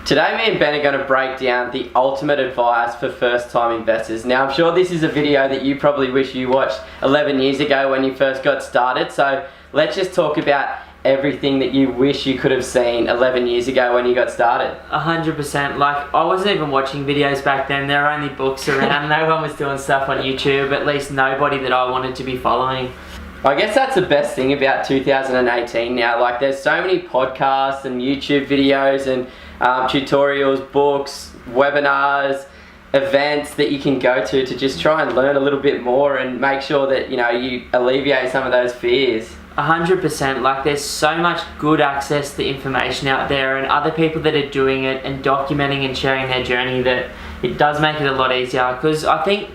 Today me and Ben are going to break down the ultimate advice for first time investors. Now I'm sure this is a video that you probably wish you watched 11 years ago when you first got started, so let's just talk about everything that you wish you could have seen 11 years ago when you got started. 100%. Like, I wasn't even watching videos back then. There were only books around. No one was doing stuff on YouTube, at least nobody that I wanted to be following. I guess that's the best thing about 2018 now. Like, there's so many podcasts and YouTube videos and tutorials, books, webinars, events that you can go to just try and learn a little bit more and make sure that, you know, you alleviate some of those fears. 100%. Like, there's so much good access to information out there and other people that are doing it and documenting and sharing their journey that it does make it a lot easier. Because I think,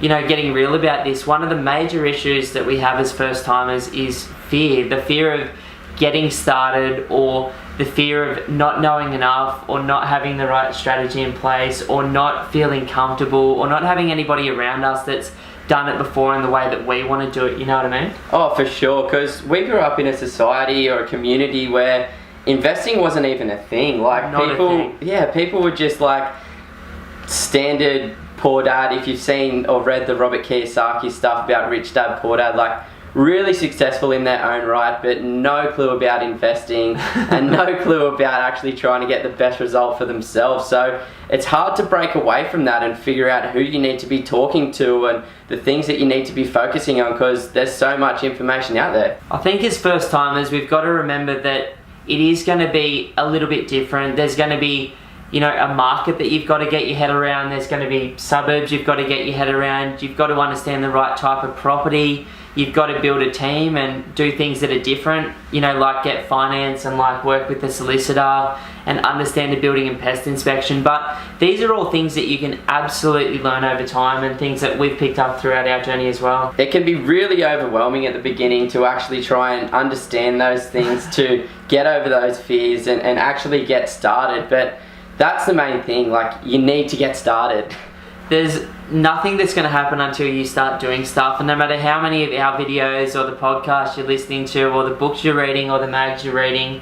you know, getting real about this, one of the major issues that we have as first timers is fear. The fear of getting started, or the fear of not knowing enough, or not having the right strategy in place, or not feeling comfortable, or not having anybody around us that's done it before in the way that we want to do it. You know what I mean? Oh, for sure, because we grew up in a society or a community where investing wasn't even a thing. Like, people were just like standard poor dad. If you've seen or read the Robert Kiyosaki stuff about Rich Dad Poor Dad, like, really successful in their own right, but no clue about investing and no clue about actually trying to get the best result for themselves. So it's hard to break away from that and figure out who you need to be talking to and the things that you need to be focusing on, because there's so much information out there. I think as first timers, we've got to remember that it is going to be a little bit different. There's going to be, you know, a market that you've got to get your head around. There's going to be suburbs you've got to get your head around. You've got to understand the right type of property. You've got to build a team and do things that are different, you know, like get finance and like work with a solicitor and understand the building and pest inspection. But these are all things that you can absolutely learn over time and things that we've picked up throughout our journey as well. It can be really overwhelming at the beginning to actually try and understand those things, to get over those fears and actually get started. But that's the main thing, like, you need to get started. There's nothing that's going to happen until you start doing stuff, and no matter how many of our videos or the podcasts you're listening to or the books you're reading or the mags you're reading,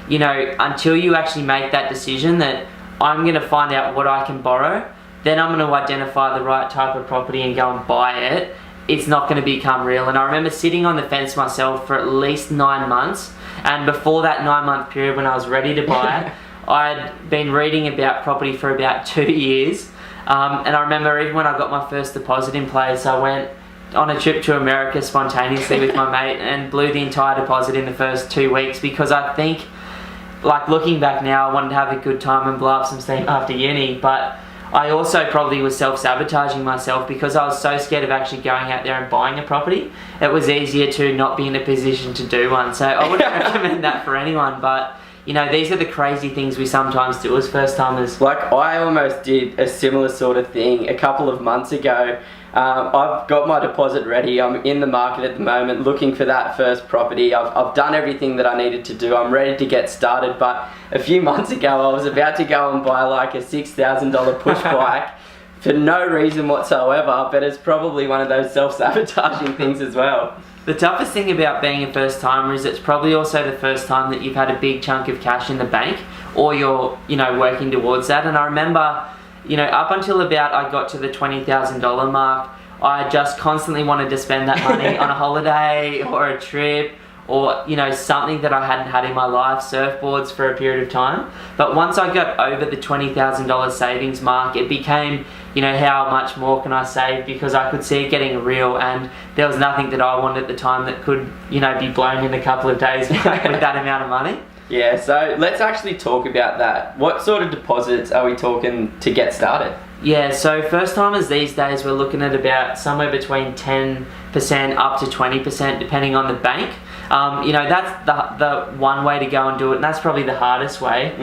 you know, until you actually make that decision that I'm going to find out what I can borrow, then I'm going to identify the right type of property and go and buy it, it's not going to become real. And I remember sitting on the fence myself for at least 9 months, and before that 9-month period when I was ready to buy it, I'd been reading about property for about 2 years. And I remember even when I got my first deposit in place, I went on a trip to America spontaneously with my mate and blew the entire deposit in the first 2 weeks, because I think, like, looking back now, I wanted to have a good time and blow up some steam after uni, but I also probably was self-sabotaging myself because I was so scared of actually going out there and buying a property. It was easier to not be in a position to do one, so I wouldn't recommend that for anyone. But you know, these are the crazy things we sometimes do as first timers. Like, I almost did a similar sort of thing a couple of months ago. I've got my deposit ready. I'm in the market at the moment looking for that first property. I've done everything that I needed to do. I'm ready to get started. But a few months ago, I was about to go and buy like a $6,000 push bike for no reason whatsoever, but it's probably one of those self-sabotaging things as well. The toughest thing about being a first timer is it's probably also the first time that you've had a big chunk of cash in the bank, or you're, you know, working towards that. And I remember, you know, up until about I got to the $20,000 mark, I just constantly wanted to spend that money on a holiday or a trip, or, you know, something that I hadn't had in my life, surfboards for a period of time. But once I got over the $20,000 savings mark, it became, you know, how much more can I save, because I could see it getting real, and there was nothing that I wanted at the time that could, you know, be blown in a couple of days with that amount of money. Yeah, so let's actually talk about that. What sort of deposits are we talking to get started? Yeah, so first timers these days, we're looking at about somewhere between 10% up to 20% depending on the bank. You know, that's the one way to go and do it, and that's probably the hardest way.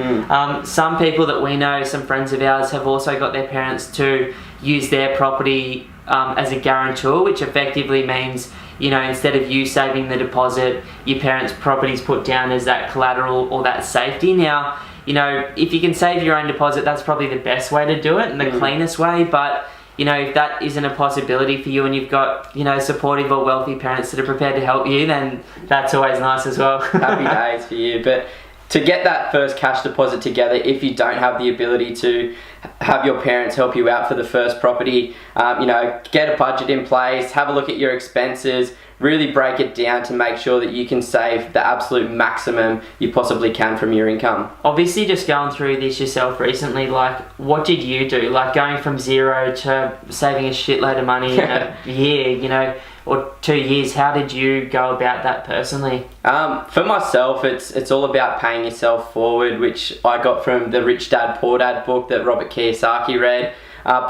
Some people that we know, some friends of ours, have also got their parents to use their property as a guarantor, which effectively means, you know, instead of you saving the deposit, your parents' property's put down as that collateral or that safety. Now, you know, if you can save your own deposit, that's probably the best way to do it and the cleanest way. But you know, if that isn't a possibility for you and you've got, you know, supportive or wealthy parents that are prepared to help you, then that's always nice as well. Happy days for you. But to get that first cash deposit together, if you don't have the ability to have your parents help you out for the first property, get a budget in place, have a look at your expenses, really break it down to make sure that you can save the absolute maximum you possibly can from your income. Obviously, just going through this yourself recently, like, what did you do? Like, going from zero to saving a shitload of money in a year, or 2 years, how did you go about that personally? For myself, it's all about paying yourself forward, which I got from the Rich Dad Poor Dad book that Robert Kiyosaki read.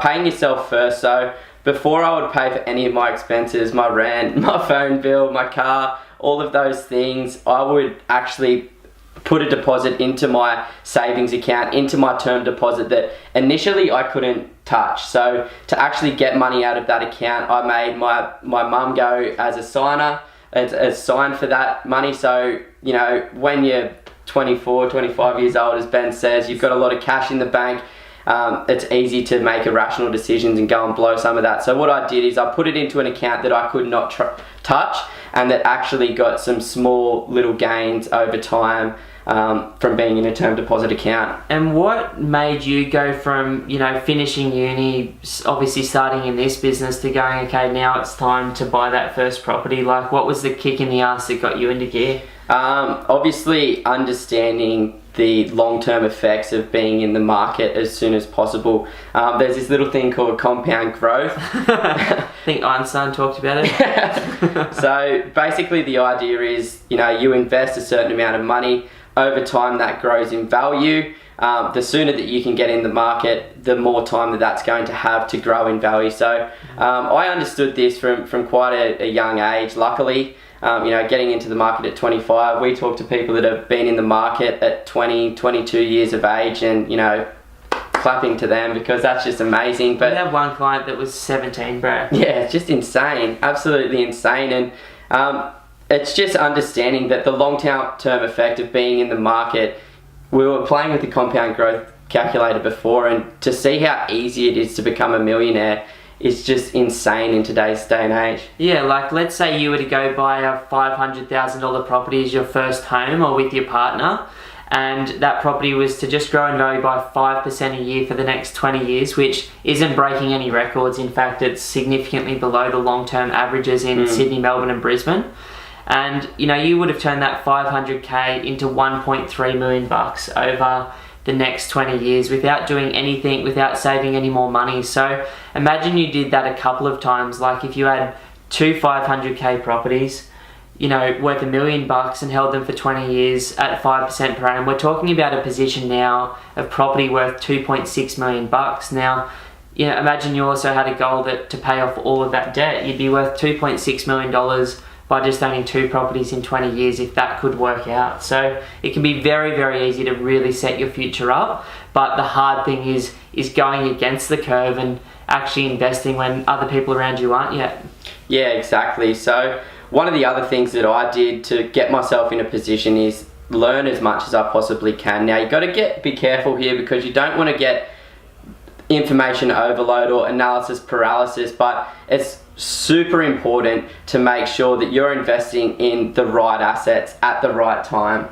Paying yourself first. So before I would pay for any of my expenses, my rent, my phone bill, my car, all of those things, I would actually put a deposit into my savings account, into my term deposit that initially I couldn't touch. So to actually get money out of that account, I made my mum go as a signer, as a sign for that money. So, when you're 24, 25 years old, as Ben says, you've got a lot of cash in the bank. It's easy to make irrational decisions and go and blow some of that. So what I did is I put it into an account that I could not touch, and that actually got some small little gains over time from being in a term deposit account. And what made you go from, finishing uni, obviously starting in this business, to going, okay, now it's time to buy that first property? Like, what was the kick in the ass that got you into gear? Obviously understanding the long-term effects of being in the market as soon as possible. There's this little thing called compound growth. I think Einstein talked about it. So basically the idea is, you invest a certain amount of money. Over time that grows in value. The sooner that you can get in the market, the more time that's going to have to grow in value. So I understood this from quite a young age, luckily. Getting into the market at 25, we talk to people that have been in the market at 20, 22 years of age, and, clapping to them, because that's just amazing. But we have one client that was 17, bro. Yeah, it's just insane, absolutely insane. And it's just understanding that the long-term effect of being in the market. We were playing with the compound growth calculator before, and to see how easy it is to become a millionaire is just insane in today's day and age. Yeah, like, let's say you were to go buy a $500,000 property as your first home, or with your partner, and that property was to just grow in value by 5% a year for the next 20 years, which isn't breaking any records. In fact, it's significantly below the long-term averages in Sydney, Melbourne and Brisbane. And, you would have turned that 500K into 1.3 million bucks over the next 20 years without doing anything, without saving any more money. So imagine you did that a couple of times. Like, if you had two 500K properties, worth $1 million and held them for 20 years at 5% per annum, we're talking about a position now of property worth 2.6 million bucks. Now, imagine you also had a goal to pay off all of that debt. You'd be worth $2.6 million by just owning two properties in 20 years, if that could work out. So it can be very, very easy to really set your future up, but the hard thing is going against the curve and actually investing when other people around you aren't yet. Yeah, exactly. So one of the other things that I did to get myself in a position is learn as much as I possibly can. Now, you've got to be careful here, because you don't want to get information overload or analysis paralysis, but it's super important to make sure that you're investing in the right assets at the right time.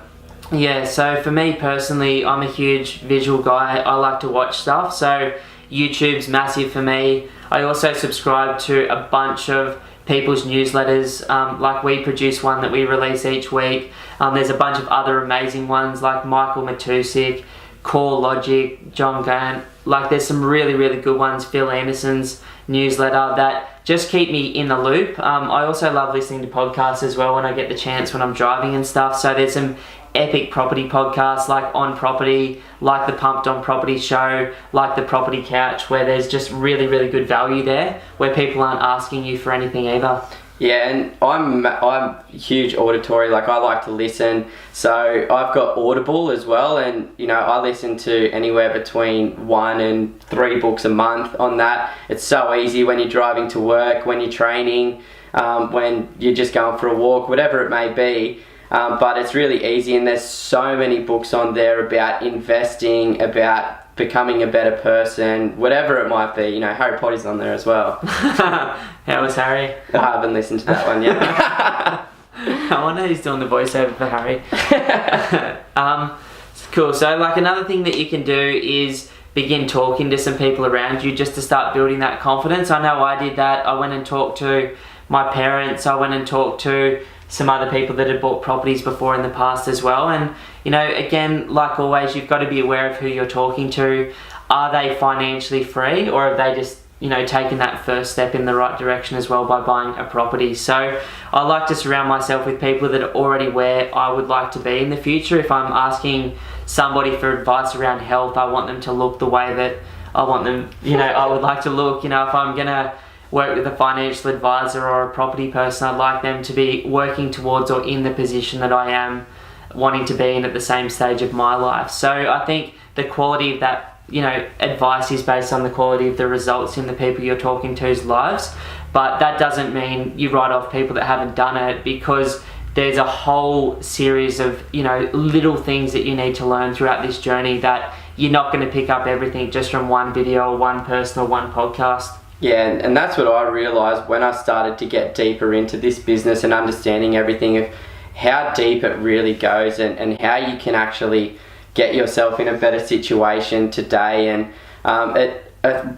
Yeah, so for me personally, I'm a huge visual guy. I like to watch stuff, so YouTube's massive for me. I also subscribe to a bunch of people's newsletters. Like, we produce one that we release each week. There's a bunch of other amazing ones like Michael Matusik, Core Logic, John Gant. Like, there's some really, really good ones. Phil Anderson's newsletter that just keep me in the loop. I also love listening to podcasts as well when I get the chance, when I'm driving and stuff. So there's some epic property podcasts like On Property, like the Pumped On Property Show, like the Property Couch, where there's just really, really good value there, where people aren't asking you for anything either. Yeah, and I'm huge auditory, like, I like to listen. So I've got Audible as well, and I listen to anywhere between 1 and 3 books a month on that. It's so easy when you're driving to work, when you're training, when you're just going for a walk, whatever it may be. But it's really easy, and there's so many books on there about investing, about becoming a better person, whatever it might be. Harry Potter's on there as well. How was Harry? I haven't listened to that one yet. I wonder who's doing the voiceover for Harry. Cool. So like another thing that you can do is begin talking to some people around you just to start building that confidence. I know I did that. I went and talked to my parents. I went and talked to some other people that had bought properties before in the past as well. And, you know, again, like always, you've got to be aware of who you're talking to. Are they financially free, or have they just, you know, taken that first step in the right direction as well by buying a property? So I like to surround myself with people that are already where I would like to be in the future. If I'm asking somebody for advice around health, I want them to look the way that I want them, you know, I would like to look. You know, if I'm going to work with a financial advisor or a property person, I'd like them to be working towards or in the position that I am wanting to be in at the same stage of my life. So I think the quality of that, you know, advice is based on the quality of the results in the people you're talking to's lives. But that doesn't mean you write off people that haven't done it, because there's a whole series of, you know, little things that you need to learn throughout this journey that you're not going to pick up everything just from one video or one person or one podcast. Yeah, and that's what I realised when I started to get deeper into this business and understanding everything of how deep it really goes and how you can actually get yourself in a better situation today. And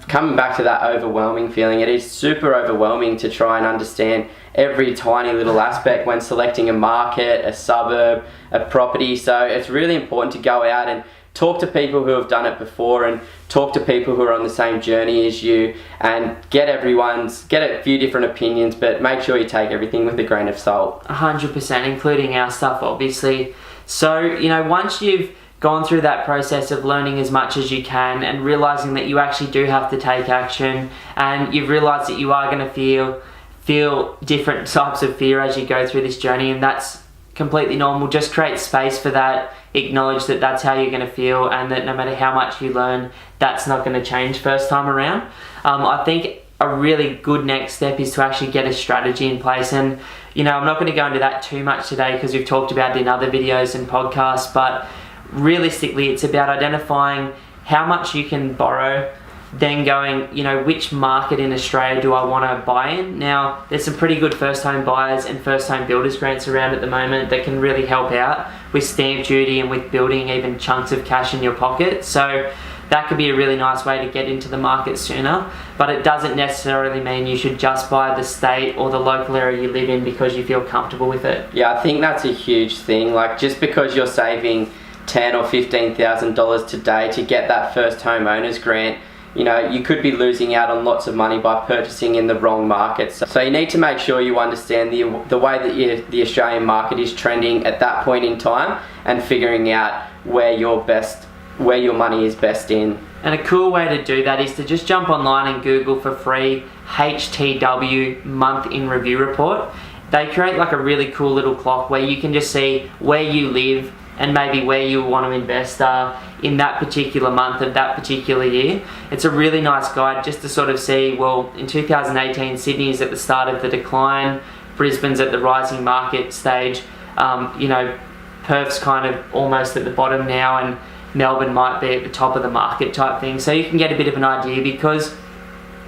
coming back to that overwhelming feeling, it is super overwhelming to try and understand every tiny little aspect when selecting a market, a suburb, a property. So it's really important to go out and talk to people who have done it before, and talk to people who are on the same journey as you, and get a few different opinions, but make sure you take everything with a grain of salt. 100%, including our stuff, obviously. So, you know, once you've gone through that process of learning as much as you can and realizing that you actually do have to take action, and you've realized that you are going to feel different types of fear as you go through this journey, and that's completely normal. Just create space for that, acknowledge that that's how you're going to feel, and that no matter how much you learn, that's not going to change first time around. I think a really good next step is to actually get a strategy in place. And, you know, I'm not going to go into that too much today because we've talked about it in other videos and podcasts, but realistically it's about identifying how much you can borrow, then going, you know, which market in Australia do I want to buy in? Now, there's some pretty good first home buyers and first home builders grants around at the moment that can really help out with stamp duty and with building even chunks of cash in your pocket. So that could be a really nice way to get into the market sooner, but it doesn't necessarily mean you should just buy the state or the local area you live in because you feel comfortable with it. Yeah, I think that's a huge thing. Like, just because you're saving $10,000 or $15,000 today to get that first home owners grant, you know, you could be losing out on lots of money by purchasing in the wrong markets. So you need to make sure you understand the way that the Australian market is trending at that point in time, and figuring out where your money is best in. And a cool way to do that is to just jump online and Google for free HTW month in review report. They create like a really cool little clock where you can just see where you live and maybe where you want to invest in that particular month of that particular year. It's a really nice guide just to sort of see, well, in 2018, Sydney is at the start of the decline, Brisbane's at the rising market stage, you know, Perth's kind of almost at the bottom now, and Melbourne might be at the top of the market type thing. So you can get a bit of an idea, because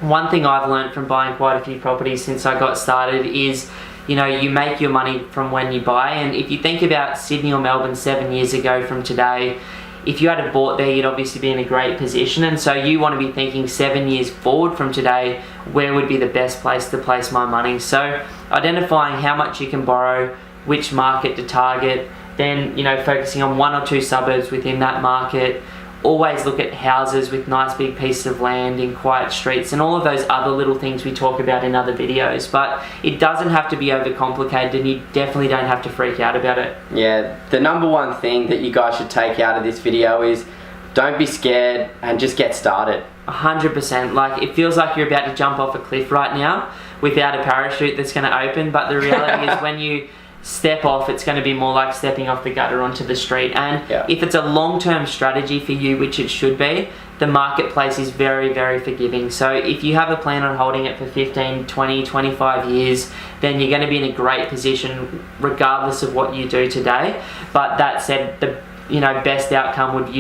one thing I've learned from buying quite a few properties since I got started is, you know, you make your money from when you buy. And if you think about Sydney or Melbourne 7 years ago from today, if you had bought there, you'd obviously be in a great position. And so you want to be thinking 7 years forward from today, where would be the best place to place my money? So identifying how much you can borrow, which market to target, then, you know, focusing on one or two suburbs within that market. Always look at houses with nice big pieces of land in quiet streets, and all of those other little things we talk about in other videos. But it doesn't have to be overcomplicated, and you definitely don't have to freak out about it. Yeah, the number one thing that you guys should take out of this video is don't be scared and just get started. 100%. Like, it feels like you're about to jump off a cliff right now without a parachute that's going to open, but the reality is when you step off, it's going to be more like stepping off the gutter onto the street. And if it's a long-term strategy for you, which it should be, the marketplace is very, very forgiving. So if you have a plan on holding it for 15, 20, 25 years, then you're going to be in a great position regardless of what you do today. But that said, the best outcome would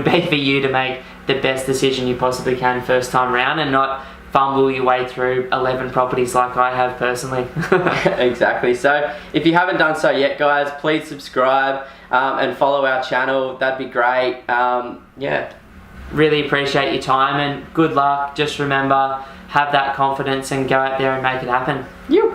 be for you to make the best decision you possibly can first time round, and not fumble your way through 11 properties like I have personally. Exactly. So if you haven't done so yet, guys, please subscribe and follow our channel. That'd be great. Yeah. Really appreciate your time and good luck. Just remember, have that confidence and go out there and make it happen. You.